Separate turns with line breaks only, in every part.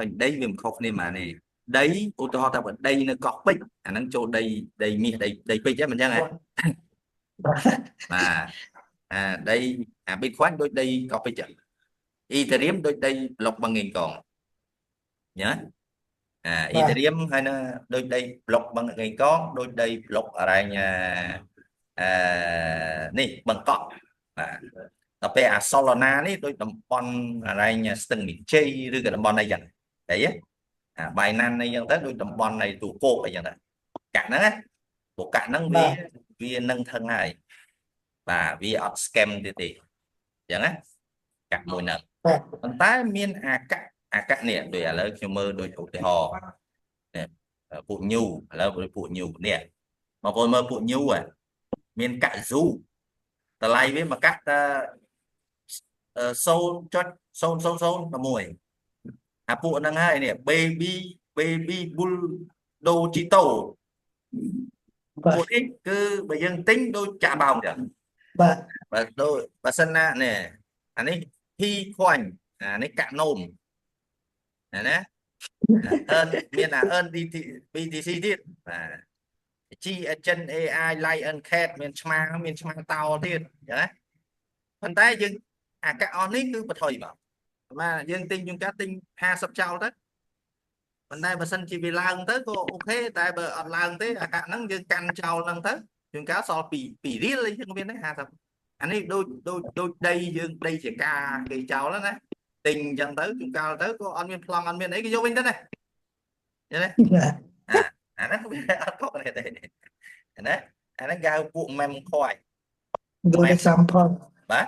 ហើយដីវាមិនខុសគ្នាមកនេះដីឧទាហរណ៍ថាបើដីនៅកោះពេជ្រអាហ្នឹងចូលដីមាសដីពេជ្រហ្នឹងមិនអញ្ចឹងហ៎បាទដីBitcoin ដូចដីកោះពេជ្រEthereum ដូចដីប្លុកបឹងងេងកងញ៉ាEthereum ហើយនៅដូចដីប្លុកបឹងងេងកងដូចដីប្លុកអរ៉ែងនេះបឹងកក់បាទដល់ពេលSolana នេះដូចតំបន់អរ៉ែងស្ទឹងមីជ័យឬក៏តំបន់អីចឹងតែBinance អីចឹងទៅដូចតំបន់នៃទូគោកអីចឹងទៅកាក់ហ្នឹងណាពួកកាក់ហ្នឹងវានឹងថឹងហើយបាទវាអត់ scam ទេចឹងណាកាក់មួយហ្នឹងប៉ុន្តែមានអាកាក់នេះដូចឥឡូវខ្ញុំមើលដូចឧទាហរណ៍នេះពួកញូឥឡូវពួកញូនេះបងប្អូនមើលពួកញូមានកាក់ Zoo តម្លៃវាមួយកាក់តែ0.00011ពួកហ្នឹងហើយនេះ baby bull dojito ពួកនេះគឺបើយើងទិញដូចចាក់បោកចឹងបាទដូចបើសិនណានេះអានេះ P-coin អានេះកាក់នោមណាមានearn BTC ទៀតបាទ G agent AI lion cat មានឆ្មាតោទៀតចឹងណាប៉ុន្តែយើងអាកាក់អស់នេះគឺបថុយមកបាទយើងទិញជួនកាលទិញ50ចោលទៅប៉ុន្តែបើសិនជាវាឡើងទៅក៏អូខេតែបើអត់ឡើងទេអាកាក់ហ្នឹងយើងកាន់ចោលហ្នឹងទៅជួនកាលសល់2រៀលអីចឹងមានទេ50អានេះដូចដីយើងដីជាការគេចោលណាទិញអញ្ចឹងទៅជួនកាលទៅក៏អត់មានប្លង់អត់មានអីក៏យកវិញទៅណាឃើញទេអាហ្នឹងវាអត់ខុសទេណាអាហ្នឹងគេហៅពួក mem coin
ដូច example
បាទ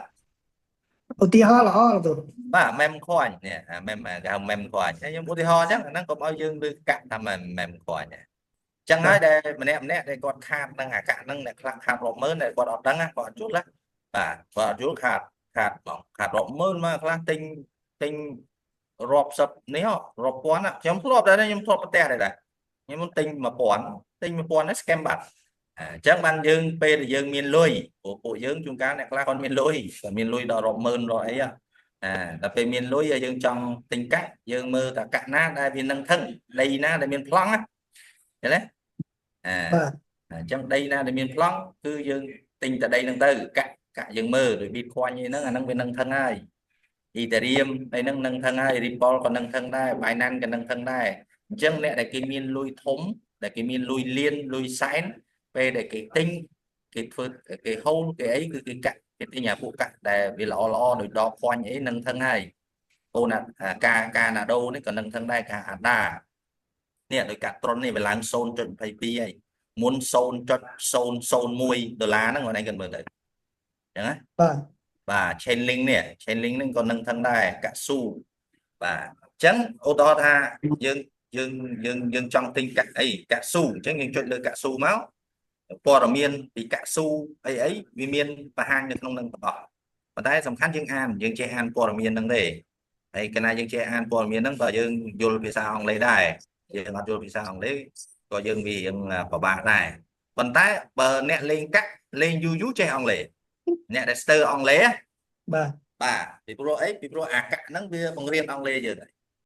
ឧទាហរណ៍ល្អទៅ
បាទ mem coin នេះmem គេហៅ mem coin ខ្ញុំឧទាហរណ៍អញ្ចឹងអាហ្នឹងកុំឲ្យយើងលើកាក់ថា mem coin អញ្ចឹងហើយដែលម្នាក់ដែលគាត់ខាតនឹងអាកាក់ហ្នឹងអ្នកខ្លះខាតរាប់ម៉ឺនដែលគាត់អត់ដឹងគាត់អត់យល់ណាបាទគាត់អត់យល់ខាតបងខាតរាប់ម៉ឺនមកខ្លះទិញរាប់សិបនេះរាប់ពាន់ខ្ញុំធ្លាប់ដែរខ្ញុំធ្លាប់ប្រទះដែរខ្ញុំទិញ1000នេះ scam បាត់អញ្ចឹងបានយើងពេលដែលយើងមានលុយពួកយើងជួនកាលអ្នកខ្លះគាត់មានលុយគាត់មានលុយដល់រាប់ម៉ឺនដល់អីដល់ពេលមានលុយយើងចង់ទិញកាក់យើងមើលតាកាក់ណាដែលវានឹងថឹងដីណាដែលមានប្លង់ណាឃើញទេអញ្ចឹងដីណាដែលមានប្លង់គឺយើងទិញតែដីហ្នឹងទៅកាក់យើងមើលដូច Bitcoin ហ្នឹងអាហ្នឹងវានឹងថឹងហើយ Ethereum អីហ្នឹងនឹងថឹងហើយ Ripple ក៏នឹងថឹងដែរ Binance ក៏នឹងថឹងដែរអញ្ចឹងអ្នកដែលគេមានលុយធំដែលគេមានលុយលានលុយសែនពេលដែលគេទិញគេធ្វើគេហូលគេអីគឺគេកាក់គេទិញអាពួកកាក់ដែលវាល្អដូចដកខ្វាញ់អីនឹងថឹងហើយអូនកាណាដូនេះក៏នឹងថឹងដែរកាអាដានេះដោយកាក់ត្រុននេះវាឡើង 0.22 ហើយមុន 0.001 ដុល្លារហ្នឹងហ្នឹងគាត់មើលទៅអញ្ចឹងណាបាទ Chainlink នេះ Chainlink ហ្នឹងក៏នឹងថឹងដែរកាក់ស៊ូបាទអញ្ចឹងឧទាហរណ៍ថាយើងចង់ទិញកាក់អីកាក់ស៊ូអញ្ចឹងយើងចុចលើកាក់ស៊ូមកព័ត៌មានពីកាក់ស៊ូអីវាមានបង្ហាញនៅក្នុងនឹងទាំងអស់ប៉ុន្តែសំខាន់យើងចេះអានព័ត៌មានហ្នឹងទេហើយកាលណាយើងចេះអានព័ត៌មានហ្នឹងបើយើងយល់ភាសាអង់គ្លេសដែរយើងអត់យល់ភាសាអង់គ្លេសក៏យើងវាពិបាកដែរប៉ុន្តែបើអ្នកលេងកាក់លេងយូរចេះអង់គ្លេសអ្នកដែលស្ទើរអង់គ្លេសបាទពីព្រោះអាកាក់ហ្នឹងវាបង្រៀនអង់គ្លេសយើង